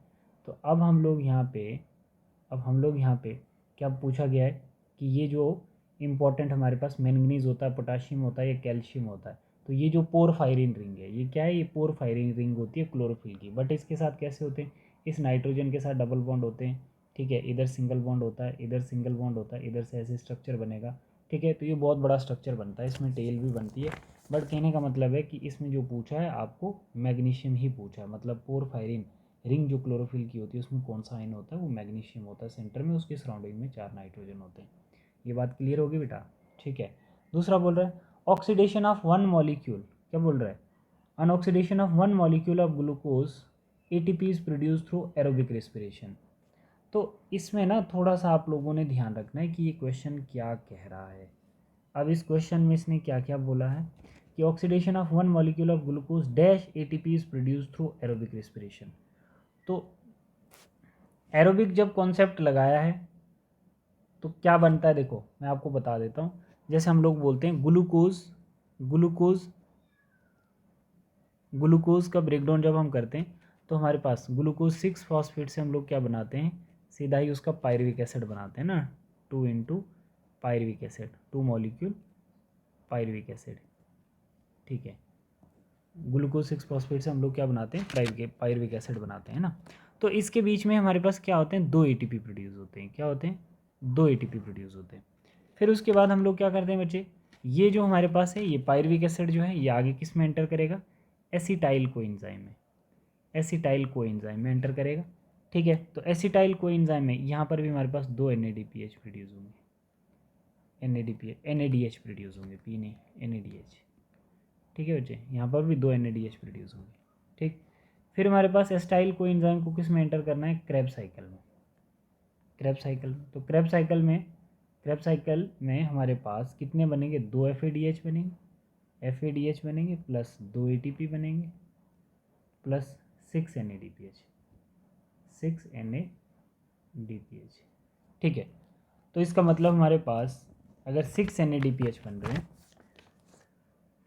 Speaker 1: तो अब हम लोग यहाँ पे क्या पूछा गया है कि ये जो इम्पोर्टेंट हमारे पास मैंगनीज होता है, पोटाशियम होता है या कैल्शियम होता है, तो ये जो पोरफायरिन रिंग है ये क्या है, ये पोरफायरिन रिंग होती है क्लोरोफिल की। बट इसके साथ कैसे होते हैं, इस नाइट्रोजन के साथ डबल बॉन्ड होते हैं। ठीक है, इधर सिंगल बॉन्ड होता है, इधर सिंगल बॉन्ड होता है, इधर से ऐसे स्ट्रक्चर बनेगा। ठीक है, तो ये बहुत बड़ा स्ट्रक्चर बनता है, इसमें टेल भी बनती है। बट कहने का मतलब है कि इसमें जो पूछा है आपको मैग्नीशियम ही पूछा है, मतलब पोरफायरिन रिंग जो क्लोरोफिल की होती है उसमें कौन सा आयन होता है, वो मैग्नीशियम होता है सेंटर में, उसके सराउंडिंग में 4 नाइट्रोजन होते हैं। ये बात क्लियर होगी बेटा, ठीक है। दूसरा बोल रहा है ऑक्सीडेशन ऑफ वन मॉलिक्यूल, क्या बोल रहा है, on oxidation of one molecule of glucose ATP is produce through aerobic respiration. तो इसमें ना थोड़ा सा आप लोगों ने ध्यान रखना है कि ये क्वेश्चन क्या कह रहा है। अब इस क्वेश्चन में इसने क्या क्या बोला है कि oxidation of one molecule of glucose dash ATP is produce through aerobic respiration. तो एरोबिक जब कॉन्सेप्ट लगाया है तो क्या बनता है, देखो मैं आपको बता देता हूँ। जैसे हम लोग बोलते हैं ग्लूकोज का ब्रेकडाउन जब हम करते हैं तो हमारे पास ग्लूकोज 6 फॉस्फेट से हम लोग क्या बनाते हैं, सीधा ही उसका पायरुविक एसिड बनाते हैं ना, 2 pyruvic acid, 2 molecule pyruvic acid. ठीक है, ग्लूकोज 6 फॉस्फेट से हम लोग क्या बनाते हैं, पायरुविक एसिड बनाते हैं ना। तो इसके बीच में हमारे पास क्या होते हैं, 2 ATP प्रोड्यूस होते हैं। क्या होते हैं, 2 ATP प्रोड्यूस होते हैं। फिर उसके बाद हम लोग क्या करते हैं बच्चे, ये जो हमारे पास है ये पायरुविक एसिड जो है ये आगे किस में एंटर करेगा, एसिटाइल कोएंजाइम में, एसिटाइल कोएंजाइम में एंटर करेगा। ठीक है, तो एसिटाइल कोएंजाइम में यहाँ पर भी हमारे पास 2 NADPH प्रोड्यूस होंगे, NADH प्रोड्यूस होंगे, P नहीं NADH। ठीक है बच्चे, यहाँ पर भी 2 NADH प्रोड्यूस होंगे। ठीक, फिर हमारे पास एसिटाइल कोएंजाइम को किस में एंटर करना है, क्रेब्स साइकिल में, क्रेब्स साइकिल में। तो क्रेब्स साइकिल में हमारे पास कितने बनेंगे, 2 FADH बनेंगे प्लस 2 ATP बनेंगे प्लस 6 NADPH। ठीक है, तो इसका मतलब हमारे पास अगर 6 NADPH बन रहे हैं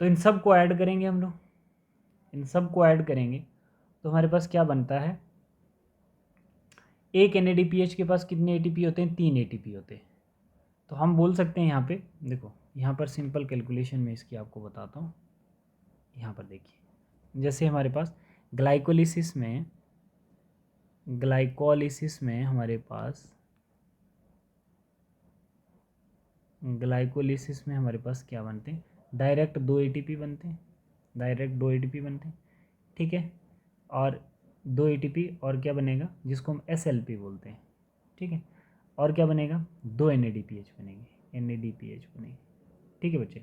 Speaker 1: तो इन सब को ऐड करेंगे हम लोग, इन सब को ऐड करेंगे तो हमारे पास क्या बनता है, एक NADPH के पास कितने ATP होते हैं, 3 ATP होते हैं। तो हम बोल सकते हैं यहाँ पे देखो, यहाँ पर सिंपल कैलकुलेशन में इसकी आपको बताता हूँ। यहाँ पर देखिए, जैसे हमारे पास ग्लाइकोलिसिस में हमारे पास क्या बनते हैं, डायरेक्ट 2 ATP बनते हैं, ठीक है, और 2 ATP और क्या बनेगा जिसको हम SLP बोलते हैं। ठीक है, और क्या बनेगा, 2 NADPH बनेंगे। ठीक है बच्चे,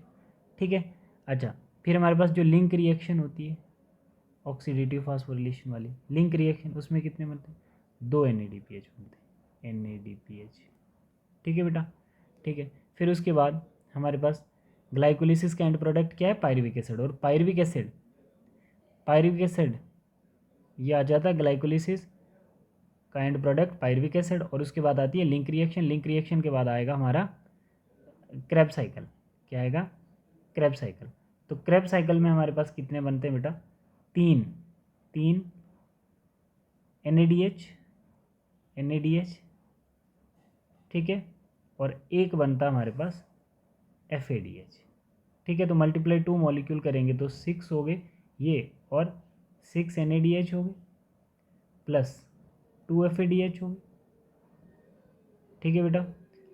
Speaker 1: ठीक है। अच्छा, फिर हमारे पास जो लिंक रिएक्शन होती है ऑक्सीडेटिव फास्फोरिलेशन वाली लिंक रिएक्शन, उसमें कितने बनते हैं, 2 NADPH बनते हैं, NADPH। ठीक है बेटा, ठीक है। फिर उसके बाद हमारे पास ग्लाइकोलिसिस का एंड प्रोडक्ट क्या है, पायरुविक एसिड, और पायरुविक एसिड ये आ जाता है ग्लाइकोलिसिस का एंड प्रोडक्ट पायरुविक एसिड, और उसके बाद आती है लिंक रिएक्शन के बाद आएगा हमारा क्रेब्स साइकिल। क्या आएगा, क्रेब्स साइकिल। तो क्रेब्स साइकिल में हमारे पास कितने बनते हैं बेटा, 3 NADH, ठीक है, और एक बनता हमारे पास FADH। ठीक है, तो मल्टीप्लाई 2 मॉलिक्यूल करेंगे तो 6 हो गए ये, और 6 NADH हो गए प्लस 2 FADH हो गए। ठीक है बेटा,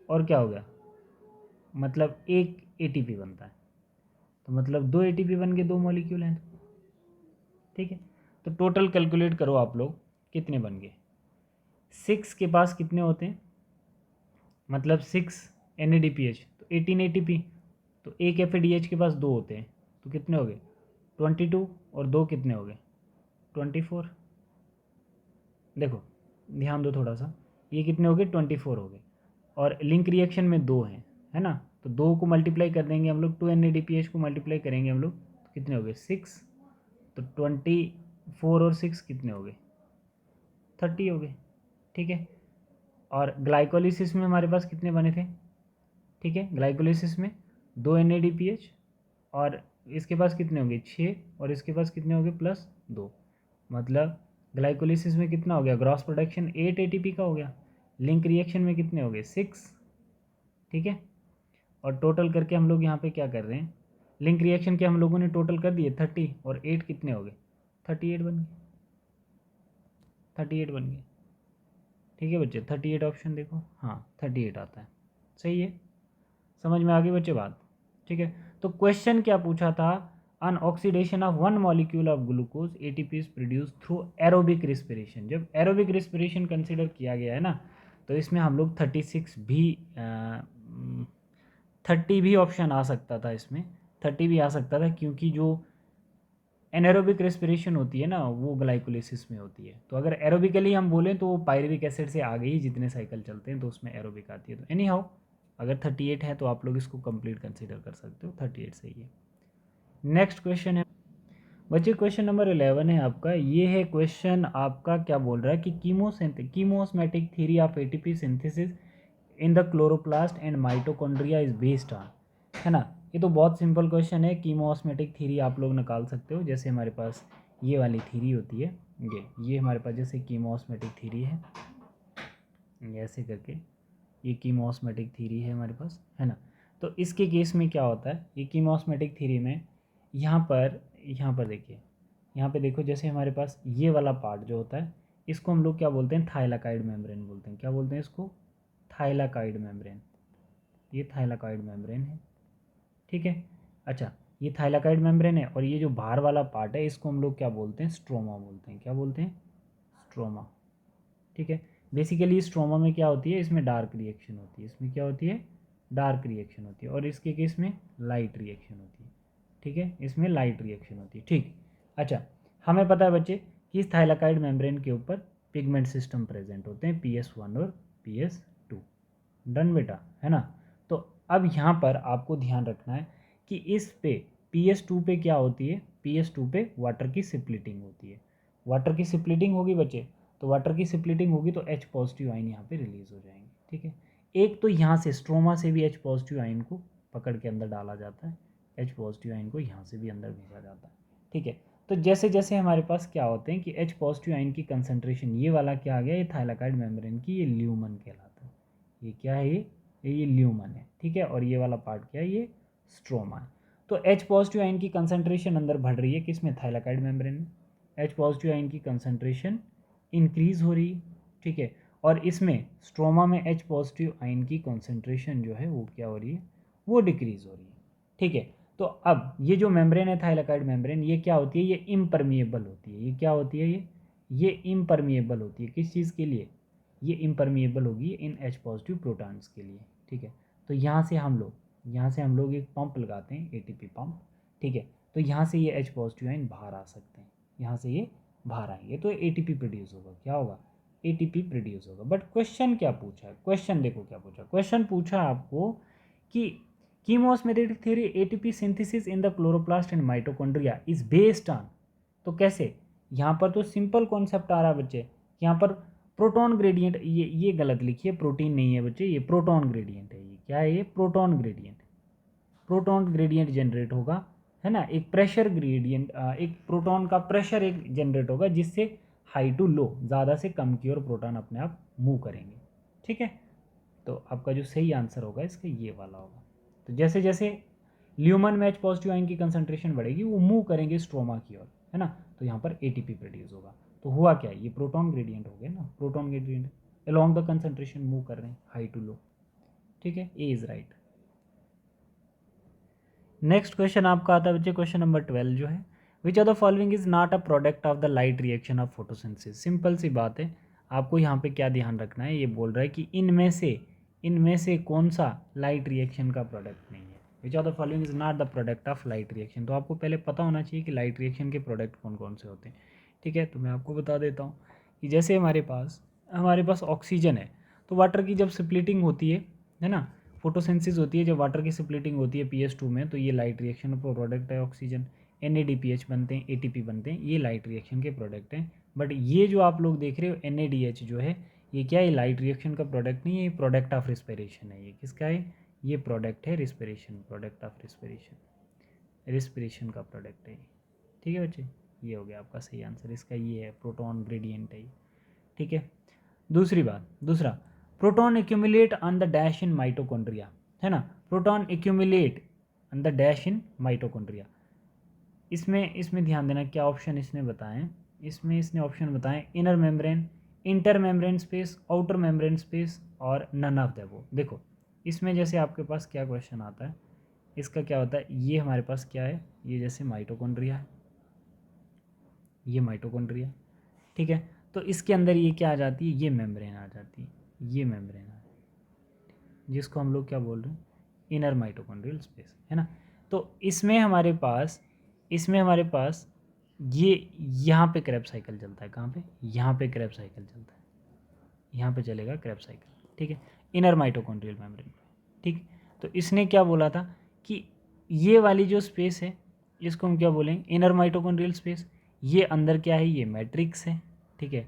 Speaker 1: और क्या हो गया, मतलब एक ATP बनता है, तो मतलब 2 ATP बन गए, 2 मॉलिक्यूल हैं। ठीक है, तो टोटल कैलकुलेट करो आप लोग कितने बन गए, 6 के पास कितने होते हैं, मतलब 6 NADPH तो 18 ATP, तो एक FADH के पास 2 होते हैं, तो कितने हो गए 22, और 2 कितने हो गए 24। देखो ध्यान दो थोड़ा सा, ये कितने हो गए 24 हो गए, और लिंक रिएक्शन में 2 हैं, है ना, तो 2 को मल्टीप्लाई कर देंगे हम लोग, 2 NADPH को मल्टीप्लाई करेंगे हम लोग, तो कितने हो गए 6, तो 24 और 6 कितने हो गए 30 हो गए। ठीक है, और ग्लाइकोलिसिस में हमारे पास कितने बने थे, ठीक है, ग्लाइकोलिसिस में 2 NADPH, और इसके पास कितने होंगे 6, और इसके पास कितने होंगे प्लस 2, मतलब ग्लाइकोलिसिस में कितना हो गया, ग्रॉस प्रोडक्शन 8 ATP का हो गया, लिंक रिएक्शन में कितने हो गए 6। ठीक है, और टोटल करके हम लोग यहाँ पे क्या कर रहे हैं, लिंक रिएक्शन के हम लोगों ने टोटल कर दिए 30, और 8 कितने हो गए 38 बन गए, 38 बन गए। ठीक है बच्चे, 38 ऑप्शन देखो, हाँ 38 आता है, सही है, समझ में आ गई बच्चे बात। ठीक है, तो क्वेश्चन क्या पूछा था, on oxidation of 1 molecule of glucose ATP is produce through aerobic respiration. जब एरोबिक रिस्पिरेशन कंसिडर किया गया है ना, तो इसमें हम लोग 30 भी ऑप्शन आ सकता था, इसमें 30 भी आ सकता था, क्योंकि जो एनारोबिक रेस्पिरेशन होती है ना वो ग्लाइकोलिसिस में होती है। तो अगर एरोबिकली हम बोलें तो वो पायरुविक एसिड से आ गई, जितने साइकिल चलते हैं तो उसमें एरोबिक आती है। तो एनी हाउ अगर 38 है तो आप लोग इसको कंप्लीट कंसीडर कर सकते हो, 38 सही है। नेक्स्ट क्वेश्चन है बच्चे, क्वेश्चन नंबर 11 है आपका। ये है क्वेश्चन आपका, क्या बोल रहा है कि chemiosmotic theory of ATP synthesis in the chloroplast and mitochondria is based on. है ना। ये तो बहुत सिंपल क्वेश्चन है, कीमोऑस्मेटिक थ्योरी आप लोग निकाल सकते हो। जैसे हमारे पास ये वाली थ्योरी होती है, ये हमारे पास जैसे कीमोऑस्मेटिक थ्योरी है, ऐसे करके ये कीमोऑस्मेटिक थ्योरी है हमारे पास, है ना। तो इसके केस में क्या होता है, ये कीमोऑस्मेटिक थ्योरी में यहाँ पर देखिए, यहाँ पे देखो, जैसे हमारे पास ये वाला पार्ट जो होता है, इसको हम लोग क्या बोलते हैं, थाइलाकाइड मेम्ब्रेन बोलते हैं। क्या बोलते हैं इसको, थाइलाकाइड मेम्ब्रेन। ये थाइलाकाइड मेम्ब्रेन है, ठीक है। अच्छा, ये थाइलाकाइड मेम्ब्रेन है, और ये जो बाहर वाला पार्ट है इसको हम लोग क्या बोलते हैं, स्ट्रोमा बोलते हैं। क्या बोलते हैं, स्ट्रोमा, ठीक है। बेसिकली स्ट्रोमा में क्या होती है, इसमें डार्क रिएक्शन होती है, इसमें क्या होती है, डार्क रिएक्शन होती है, और इसके केस में लाइट रिएक्शन होती है, ठीक है, इसमें लाइट रिएक्शन होती है, ठीक। अच्छा, हमें पता है बच्चे कि इस थाइलाकाइड मेम्ब्रेन के ऊपर पिगमेंट सिस्टम प्रेजेंट होते हैं, PS1 और PS2। डन बेटा, है ना। तो अब यहाँ पर आपको ध्यान रखना है कि इस पे PS2 पे क्या होती है, PS2 पे वाटर की स्प्लिटिंग होती है। वाटर की स्प्लिटिंग होगी बच्चे, तो वाटर की स्प्लिटिंग होगी तो H पॉजिटिव आयन यहाँ पे रिलीज हो जाएंगे, ठीक है। एक तो यहाँ से स्ट्रोमा से भी H पॉजिटिव आयन को पकड़ के अंदर डाला जाता है, H पॉजिटिव आयन को यहाँ से भी अंदर भेजा जाता है, ठीक है। तो जैसे जैसे हमारे पास क्या होते हैं कि H पॉजिटिव आयन की कंसंट्रेशन, ये वाला क्या आ गया, ये थाइलाकाइड मेम्ब्रेन की, ये ल्यूमन कहलाता है। ये क्या है, ये ल्यूमन है, ठीक है। और ये वाला पार्ट क्या है, ये स्ट्रोमा है। तो H पॉजिटिव आयन की कंसंट्रेशन अंदर बढ़ रही है, किसमें, थाइलाकाइड मेम्ब्रेन में। H पॉजिटिव आयन की कंसंट्रेशन इंक्रीज हो रही है, ठीक है। और इसमें स्ट्रोमा में H पॉजिटिव आयन की कंसंट्रेशन जो है वो क्या हो रही है, वो डिक्रीज हो रही है, ठीक है। तो अब ये जो मेम्ब्रेन है थाइलाकाइड मेम्ब्रेन, ये क्या होती है, ये इम्परमिएबल होती है। ये क्या होती है, ये इम्परमिएबल होती है, किस चीज़ के लिए, ये इम्परमिएबल होगी इन H पॉजिटिव प्रोटॉन्स के लिए, ठीक है। तो यहाँ से हम लोग एक पंप लगाते हैं, ATP पंप, ठीक है। तो यहाँ से ये H पॉजिटिव आयन बाहर आ सकते हैं, यहाँ से ये बाहर आएंगे तो ATP प्रोड्यूस होगा, क्या होगा, ATP प्रोड्यूस होगा। बट क्वेश्चन क्या पूछा है, क्वेश्चन देखो क्या पूछा, क्वेश्चन पूछा आपको कि chemiosmotic theory ATP synthesis in the chloroplast and mitochondria is based on. तो कैसे, यहाँ पर तो सिंपल कॉन्सेप्ट आ रहा है बच्चे, यहाँ पर प्रोटॉन ग्रेडियंट, ये गलत लिखिए, प्रोटीन नहीं है बच्चे, ये प्रोटॉन ग्रेडियंट है। ये क्या है, ये proton gradient, proton gradient generate होगा, है ना। एक प्रेशर ग्रेडियंट, एक प्रोटॉन का प्रेशर एक जनरेट होगा, जिससे हाई टू लो, ज़्यादा से कम की ओर प्रोटॉन अपने आप मूव करेंगे, ठीक है। तो आपका जो सही आंसर होगा इसका ये वाला होगा। तो जैसे जैसे ल्यूमन में H पॉजिटिव आयन की कंसंट्रेशन बढ़ेगी, वो मूव करेंगे स्ट्रोमा की ओर, है ना। तो यहाँ पर ATP प्रोड्यूस होगा। तो हुआ क्या, ये प्रोटॉन ग्रेडियंट हो गया ना, proton gradient along the concentration move कर रहे हैं हाई टू लो, ठीक है। A is right. Next question आपका आता है बच्चे, क्वेश्चन नंबर 12 जो है, which are the following is not a product of the light reaction of photosynthesis. Simple सी बात है, आपको यहाँ पे क्या ध्यान रखना है, ये बोल रहा है कि इनमें से कौन सा लाइट रिएक्शन का प्रोडक्ट नहीं है। Which are the following is not the product of light reaction. तो आपको पहले पता होना चाहिए कि लाइट रिएक्शन के प्रोडक्ट कौन कौन से होते हैं, ठीक है। तो मैं आपको बता देता हूँ कि जैसे हमारे पास ऑक्सीजन है, तो वाटर की जब स्प्लिटिंग होती है ना, फोटोसिंथेसिस होती है, जब वाटर की स्प्लिटिंग होती है PS2 में, तो ये लाइट रिएक्शन का प्रोडक्ट है ऑक्सीजन। NADPH बनते हैं, ATP बनते हैं, ये लाइट रिएक्शन के प्रोडक्ट हैं। बट ये जो आप लोग देख रहे हो NADH जो है, ये क्या है, लाइट रिएक्शन का प्रोडक्ट नहीं है, ये प्रोडक्ट ऑफ रिस्पिरेशन है। ये किसका है, ये प्रोडक्ट है रिस्पिरेशन, प्रोडक्ट ऑफ रिस्पिरेशन का प्रोडक्ट है ये, ठीक है बच्चे। ये हो गया आपका सही आंसर, इसका ये है, प्रोटॉन ग्रेडियंट है ये, ठीक है। दूसरा, proton accumulate on the dash in mitochondria, है ना। Proton accumulate on the dash in mitochondria, इसमें ध्यान देना क्या ऑप्शन इसने बताएं, इसने ऑप्शन बताएं, inner membrane, inter membrane space, outer membrane space, और नन ऑफ द अबव। देखो इसमें जैसे आपके पास क्या क्वेश्चन आता है, इसका क्या होता है, ये हमारे पास क्या है, ये जैसे माइटोकॉन्ड्रिया है, ये माइटोकॉन्ड्रिया, ठीक है। तो इसके अंदर ये क्या आ जाती है, ये मेम्ब्रेन आ जाती है, ये मेम्ब्रेन आ जाती है, जिसको हम लोग क्या बोल रहे हैं, इनर माइटोकॉन्ड्रियल स्पेस, है ना। तो इसमें हमारे पास ये यहाँ पे क्रैब साइकिल चलता है, कहाँ पे, यहाँ पे क्रैब साइकिल चलता है, यहाँ पे चलेगा क्रैब साइकिल, ठीक है, इनर माइटोकॉन्ड्रियल मेम्ब्रेन, ठीक। तो इसने क्या बोला था कि ये वाली जो स्पेस है, इसको हम क्या बोलेंगे, इनर माइटोकॉन्ड्रियल स्पेस। ये अंदर क्या है, ये मैट्रिक्स है, ठीक है।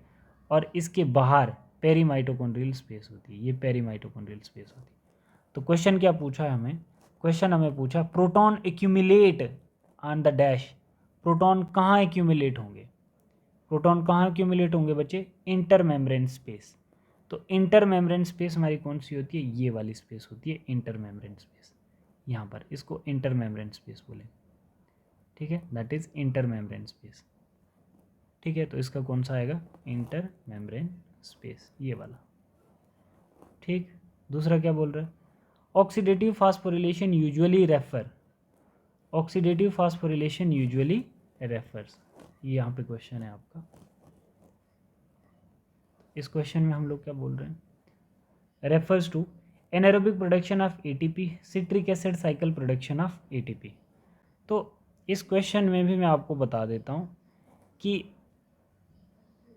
Speaker 1: और इसके बाहर पेरी माइटोकॉन्ड्रियल स्पेस होती है, ये पेरी माइटोकॉन्ड्रियल स्पेस होती है। तो क्वेश्चन क्या पूछा है हमें, क्वेश्चन हमें पूछा proton accumulate on the dash, proton कहाँ एक्यूमुलेट होंगे, प्रोटॉन कहाँ एक्यूमुलेट होंगे बच्चे, इंटर मेम्ब्रेन स्पेस। तो इंटर मेम्ब्रेन स्पेस हमारी कौन सी होती है, ये वाली स्पेस होती है इंटर मेम्ब्रेन स्पेस, यहाँ पर इसको इंटर मेम्ब्रेन स्पेस बोले, ठीक है, that is inter membrane space, ठीक है। तो इसका कौन सा आएगा, इंटर मेम्ब्रेन स्पेस, ये वाला, ठीक। दूसरा क्या बोल रहा है, oxidative phosphorylation usually refer, oxidative phosphorylation usually refers, ये यहाँ पे क्वेश्चन है आपका। इस क्वेश्चन में हम लोग क्या बोल रहे हैं, refers to anaerobic production of ATP, citric acid cycle production of ATP. तो इस क्वेश्चन में भी मैं आपको बता देता हूँ कि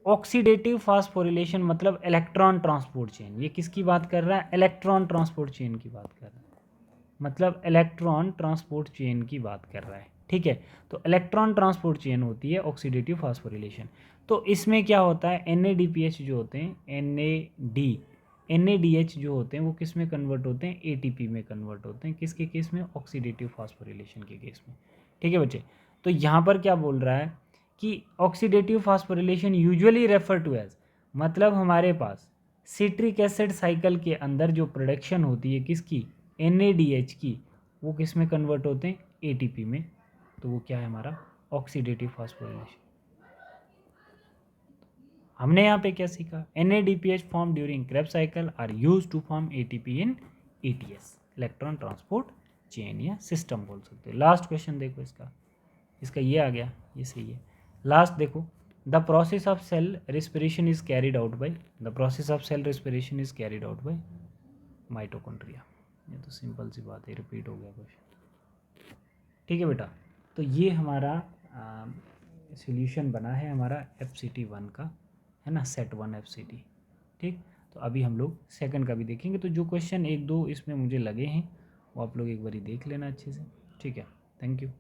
Speaker 1: ऑक्सीडेटिव फास्फोरिलेशन मतलब इलेक्ट्रॉन ट्रांसपोर्ट चेन, ये किसकी बात कर रहा है, इलेक्ट्रॉन ट्रांसपोर्ट चेन की बात कर रहा है, मतलब इलेक्ट्रॉन ट्रांसपोर्ट चेन की बात कर रहा है, ठीक है। तो इलेक्ट्रॉन ट्रांसपोर्ट चेन होती है ऑक्सीडेटिव फास्फोरिलेशन। तो इसमें क्या होता है, NADPH जो होते हैं, NADH जो होते हैं वो किस में कन्वर्ट होते हैं, ATP में कन्वर्ट होते हैं, किसके केस में, ऑक्सीडेटिव फास्फोरिलेशन के केस में, ठीक है बच्चे। तो यहाँ पर क्या बोल रहा है कि oxidative phosphorylation usually refer to as, मतलब हमारे पास सिट्रिक एसिड साइकिल के अंदर जो प्रोडक्शन होती है किसकी, NADH की, वो किस में कन्वर्ट होते हैं, ATP में। तो वो क्या है हमारा ऑक्सीडेटिव फास्फोरिलेशन। हमने यहाँ पे क्या सीखा, NADPH form during Krebs cycle are use to form ATP in ETS, electron transport chain या सिस्टम बोल सकते हो। लास्ट क्वेश्चन देखो इसका, इसका ये आ गया, ये सही है। लास्ट देखो, the process of cell respiration is carried out by, the process of cell respiration is carried out by mitochondria. ये तो सिंपल सी बात है, रिपीट हो गया क्वेश्चन, ठीक है बेटा। तो ये हमारा सॉल्यूशन बना है हमारा FCT1 का, है ना, सेट 1 FCT, ठीक। तो अभी हम लोग सेकंड का भी देखेंगे। तो जो क्वेश्चन 1 2 इसमें मुझे लगे हैं वो आप लोग एक बार देख लेना अच्छे से, ठीक है। Thank you.